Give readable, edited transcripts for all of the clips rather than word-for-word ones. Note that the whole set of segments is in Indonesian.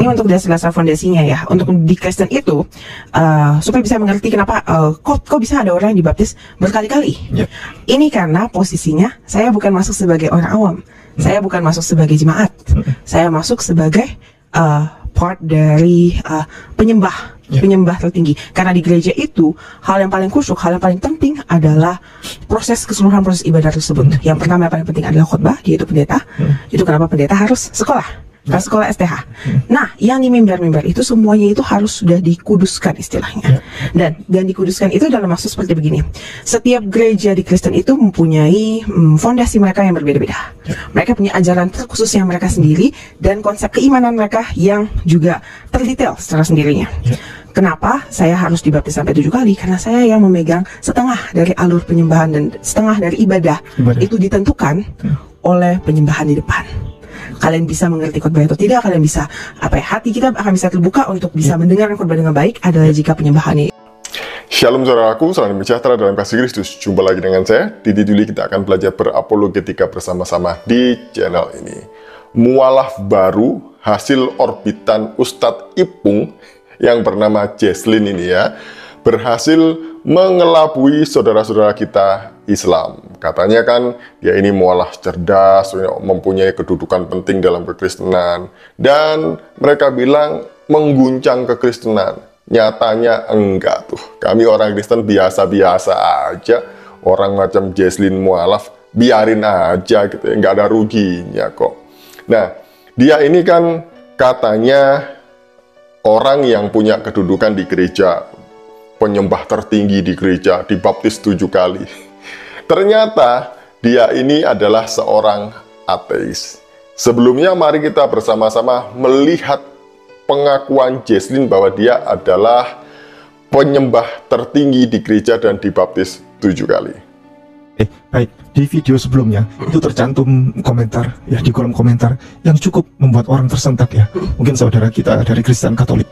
Ini untuk dasar fondasinya ya. Untuk di Kristen itu supaya bisa mengerti kenapa kok bisa ada orang yang dibaptis berkali-kali. Ini karena posisinya saya bukan masuk sebagai orang awam, saya bukan masuk sebagai jemaat, saya masuk sebagai part dari penyembah tertinggi. Karena di gereja itu hal yang paling khusyuk, hal yang paling penting adalah keseluruhan proses ibadah tersebut. Yang pertama yang paling penting adalah khotbah, yaitu pendeta. Itu kenapa pendeta harus sekolah STH. Nah, yang di mimbar-mimbar itu semuanya itu harus sudah dikuduskan istilahnya. Dan dikuduskan itu dalam maksud seperti begini. Setiap gereja di Kristen itu mempunyai fondasi mereka yang berbeda-beda. Mereka punya ajaran terkhusus yang mereka sendiri dan konsep keimanan mereka yang juga terdetail secara sendirinya. Kenapa saya harus dibaptis sampai 7 kali? Karena saya yang memegang setengah dari alur penyembahan dan setengah dari ibadah. Itu ditentukan oleh penyembahan di depan. Kalian bisa mengerti khotbah atau tidak, kalian bisa hati kita akan bisa terbuka untuk bisa mendengarkan khotbah dengan baik adalah jika penyembahan ini. Shalom saudaraku, salam sejahtera dalam kasih Kristus. Jumpa lagi dengan saya, Didi Duli. Kita akan belajar berapologetika bersama-sama di channel ini. Mualaf baru hasil orbitan Ustadz Ipung yang bernama Jesslyn ini ya, berhasil mengelabui saudara-saudara kita Islam. Katanya kan dia ini mualaf cerdas, mempunyai kedudukan penting dalam kekristenan, dan mereka bilang mengguncang kekristenan. Nyatanya enggak tuh. Kami orang Kristen biasa-biasa aja. Orang macam Jesslyn mualaf biarin aja gitu ya, nggak ada ruginya kok. Nah, dia ini kan katanya orang yang punya kedudukan di gereja, penyembah tertinggi di gereja, dibaptis 7 kali. Ternyata dia ini adalah seorang ateis. Sebelumnya mari kita bersama-sama melihat pengakuan Jesslyn bahwa dia adalah penyembah tertinggi di gereja dan dibaptis 7 kali. Baik, di video sebelumnya itu tercantum komentar ya, di kolom komentar yang cukup membuat orang tersentak ya. Mungkin saudara kita dari Kristen Katolik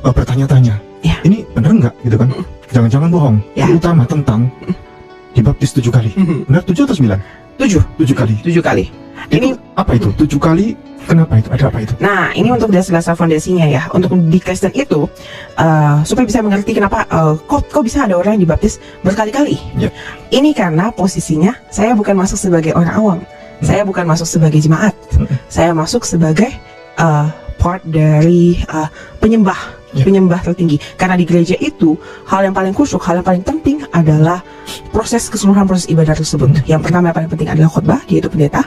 bertanya-tanya, ini benar nggak gitu kan? Jangan-jangan bohong. Terutama tentang dibaptis 7 kali. Benar 7 atau 9? 7 kali. 7 kali. Ini apa itu? 7 kali. Kenapa itu? Ada apa itu? Nah, ini untuk dasar fondasinya ya. Untuk di Kristen itu supaya bisa mengerti kenapa kok bisa ada orang yang dibaptis berkali-kali. Ini karena posisinya saya bukan masuk sebagai orang awam, saya bukan masuk sebagai jemaat, saya masuk sebagai part dari penyembah tertinggi. Karena di gereja itu hal yang paling khusyuk, hal yang paling penting adalah keseluruhan proses ibadah tersebut. Yang pertama yang paling penting adalah khotbah, yaitu pendeta.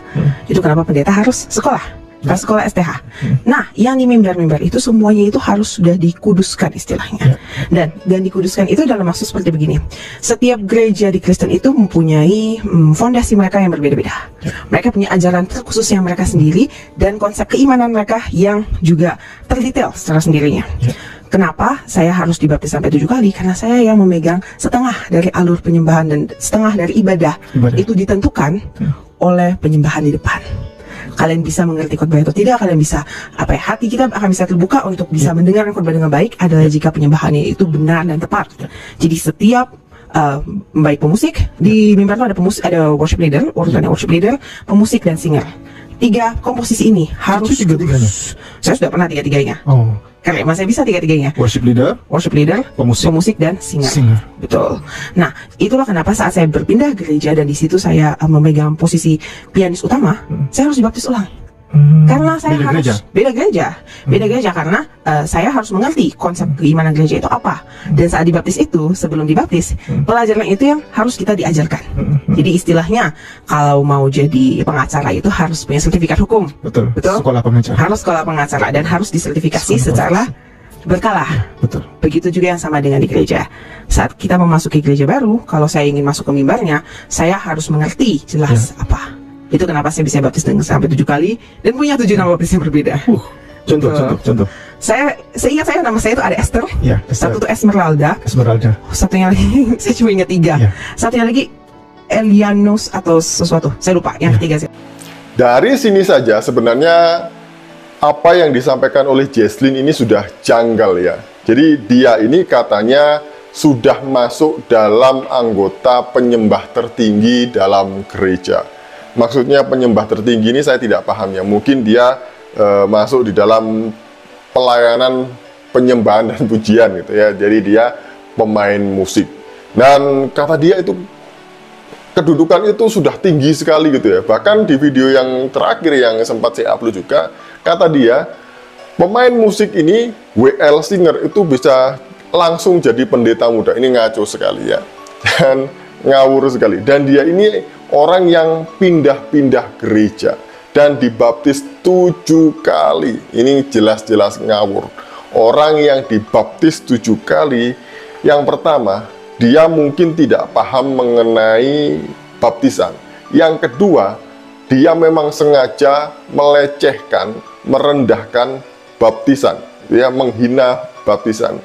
Itu kenapa pendeta harus sekolah STH. Nah, yang di mimbar-mimbar itu semuanya itu harus sudah dikuduskan istilahnya. Dan dikuduskan itu dalam maksud seperti begini. Setiap gereja di Kristen itu mempunyai fondasi mereka yang berbeda-beda. Mereka punya ajaran terkhusus yang mereka sendiri dan konsep keimanan mereka yang juga terdetail secara sendirinya. Kenapa saya harus dibaptis sampai 7 kali? Karena saya yang memegang setengah dari alur penyembahan dan setengah dari ibadah. Itu ditentukan oleh penyembahan di depan. Kalian bisa mengerti khotbah atau tidak, kalian bisa hati kita akan bisa terbuka untuk bisa mendengarkan khotbah dengan baik adalah jika penyembahannya itu benar dan tepat. Jadi setiap baik pemusik di mimbar itu ada worship leader, urutannya worship leader, pemusik dan singer. 3 komposisi ini harus. Itu 3-tiganya. Saya sudah pernah 3-tiganya. Karena saya bisa 3-tiganya. Worship leader, pemusik dan singer. Betul. Nah, itulah kenapa saat saya berpindah gereja dan di situ saya memegang posisi pianis utama, saya harus dibaptis ulang. Karena saya beda gereja karena saya harus mengerti konsep keimanan gereja itu apa. Dan saat dibaptis itu, sebelum dibaptis, pelajaran itu yang harus kita diajarkan. Jadi istilahnya kalau mau jadi pengacara itu harus punya sertifikat hukum. Betul. Sekolah pengacara. Harus sekolah pengacara dan harus disertifikasi secara berkala. Betul. Begitu juga yang sama dengan di gereja. Saat kita memasuki gereja baru, kalau saya ingin masuk ke mimbarnya, saya harus mengerti jelas apa. Itu kenapa saya bisa baptis sampai 7 kali dan punya 7 nama baptis yang berbeda. Contoh. Saya ingat nama saya itu ada Esther. Satu itu Esmeralda. Satunya lagi saya cuma ingat 3. Satunya lagi Elianus atau sesuatu. Saya lupa yang ketiga sih. Dari sini saja sebenarnya apa yang disampaikan oleh Jesslyn ini sudah janggal ya. Jadi dia ini katanya sudah masuk dalam anggota penyembah tertinggi dalam gereja. Maksudnya penyembah tertinggi ini saya tidak paham ya. Mungkin dia masuk di dalam pelayanan penyembahan dan pujian gitu ya. Jadi dia pemain musik. Dan kata dia itu kedudukan itu sudah tinggi sekali gitu ya. Bahkan di video yang terakhir yang sempat saya upload juga, kata dia pemain musik ini, WL Singer itu bisa langsung jadi pendeta muda. Ini ngaco sekali ya. Dan ngawur sekali. Dan dia ini orang yang pindah-pindah gereja dan dibaptis 7 kali. Ini jelas-jelas ngawur. Orang yang dibaptis 7 kali, yang pertama, dia mungkin tidak paham mengenai baptisan. Yang kedua, dia memang sengaja melecehkan, merendahkan baptisan, ya, menghina baptisan.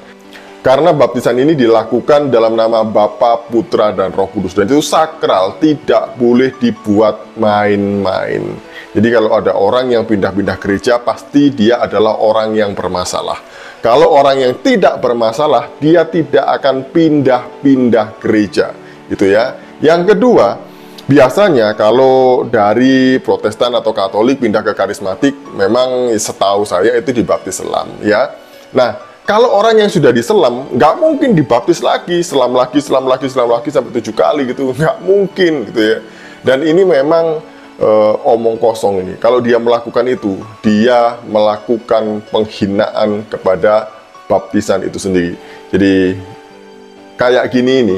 Karena baptisan ini dilakukan dalam nama Bapa, Putra, dan Roh Kudus. Dan itu sakral, tidak boleh dibuat main-main. Jadi kalau ada orang yang pindah-pindah gereja, pasti dia adalah orang yang bermasalah. Kalau orang yang tidak bermasalah, dia tidak akan pindah-pindah gereja, gitu ya. Yang kedua, biasanya kalau dari Protestan atau Katolik pindah ke karismatik, memang setahu saya itu dibaptis selam, ya. Nah, kalau orang yang sudah diselam, nggak mungkin dibaptis lagi, selam lagi sampai 7 kali gitu, nggak mungkin gitu ya. Dan ini memang omong kosong ini. Kalau dia melakukan itu, dia melakukan penghinaan kepada baptisan itu sendiri. Jadi kayak gini ini,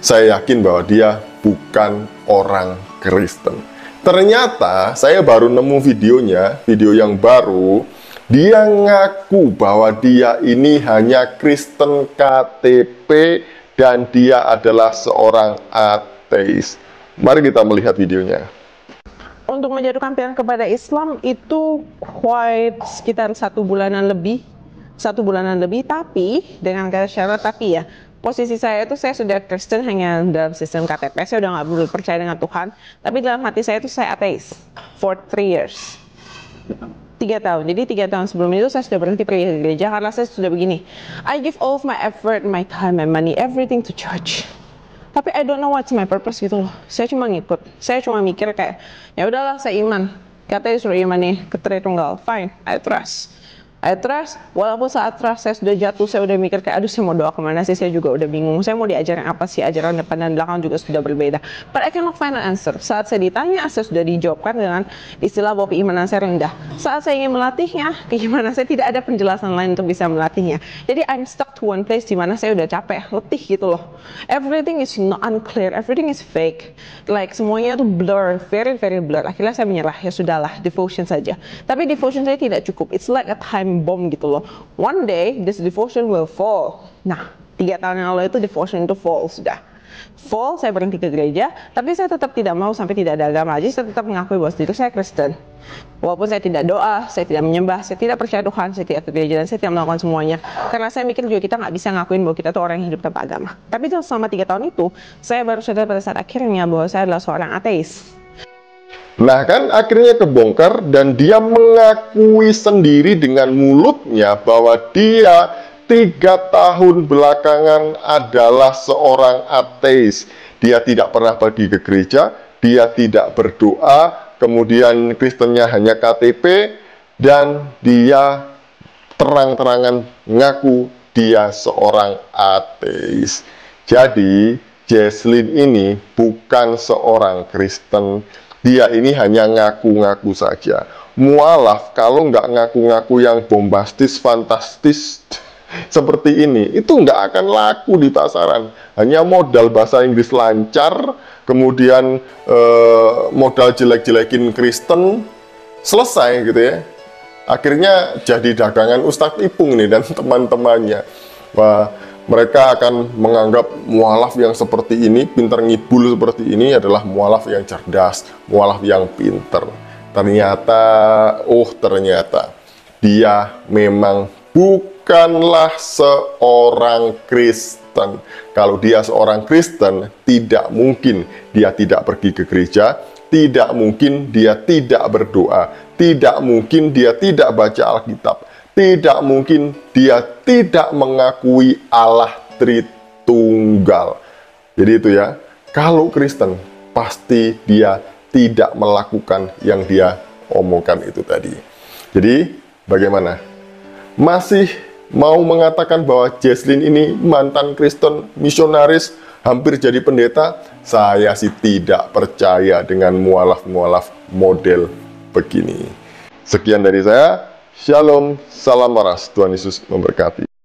saya yakin bahwa dia bukan orang Kristen. Ternyata saya baru nemu videonya, video yang baru. Dia ngaku bahwa dia ini hanya Kristen KTP dan dia adalah seorang ateis. Mari kita melihat videonya. Untuk menjatuhkan pilihan kepada Islam itu sekitar 1 bulanan lebih, tapi dengan kata syarat tapi ya. Posisi saya itu saya sudah Kristen hanya dalam sistem KTP, saya udah nggak perlu percaya dengan Tuhan, tapi dalam hati saya itu saya ateis for 3 years. 3 tahun. Jadi 3 tahun sebelum itu saya sudah berhenti pergi ke gereja karena saya sudah begini. I give all of my effort, my time, my money, everything to church. Tapi I don't know what's my purpose gitu loh. Saya cuma ngikut. Saya cuma mikir kayak, ya udahlah saya iman. Katanya suruh iman nih ke Tritunggal. Fine, I trust. Walaupun saat trust saya sudah jatuh, saya udah mikir kayak, aduh saya mau doa kemana sih, saya juga udah bingung. Saya mau diajarin apa sih, ajaran depan dan belakang juga sudah berbeda. But I cannot find an answer. Saat saya ditanya, saya sudah dijawabkan dengan istilah bahwa keimanan saya rendah. Saat saya ingin melatihnya, keimanan saya tidak ada penjelasan lain untuk bisa melatihnya. Jadi I'm stuck to one place di mana saya udah capek, letih gitu loh. Everything is not unclear, everything is fake. Like semuanya tuh blur, very very blur. Akhirnya saya menyerah, ya sudahlah, devotion saja. Tapi devotion saya tidak cukup. It's like a time bomb gitu loh. One day this devotion will fall. Nah, 3 tahun yang lalu itu devotion itu fall sudah. Fall, saya berhenti ke gereja, tapi saya tetap tidak mau sampai tidak ada agama. Jadi saya tetap mengakui bahwa diri saya Kristen. Walaupun saya tidak doa, saya tidak menyembah, saya tidak percaya Tuhan, saya tidak ke gereja, dan saya tidak melakukan semuanya. Karena saya mikir juga kita nggak bisa ngakuin bahwa kita tuh orang yang hidup tanpa agama. Tapi selama 3 tahun itu, saya baru sadar pada saat akhirnya bahwa saya adalah seorang ateis. Nah kan akhirnya kebongkar dan dia mengakui sendiri dengan mulutnya bahwa dia 3 tahun belakangan adalah seorang ateis. Dia tidak pernah pergi ke gereja, dia tidak berdoa, kemudian Kristennya hanya KTP, dan dia terang-terangan ngaku dia seorang ateis. Jadi Jesslyn ini bukan seorang Kristen. Dia ini hanya ngaku-ngaku saja. Mualaf kalau nggak ngaku-ngaku yang bombastis, fantastis seperti ini, itu nggak akan laku di pasaran. Hanya modal bahasa Inggris lancar, kemudian modal jelek-jelekin Kristen, selesai gitu ya. Akhirnya jadi dagangan Ustadz Ipung nih dan teman-temannya. Wah, mereka akan menganggap mualaf yang seperti ini, pinter ngibul seperti ini adalah mualaf yang cerdas, mualaf yang pinter. Ternyata dia memang bukanlah seorang Kristen. Kalau dia seorang Kristen, tidak mungkin dia tidak pergi ke gereja, tidak mungkin dia tidak berdoa, tidak mungkin dia tidak baca Alkitab, tidak mungkin dia tidak mengakui Allah Tritunggal. Jadi itu ya, kalau Kristen pasti dia tidak melakukan yang dia omongkan itu tadi. Jadi bagaimana? masih mau mengatakan bahwa Jesslyn ini mantan Kristen misionaris, hampir jadi pendeta, saya sih tidak percaya dengan mualaf-mualaf model begini. Sekian dari saya, Shalom, salam waras, Tuhan Yesus memberkati.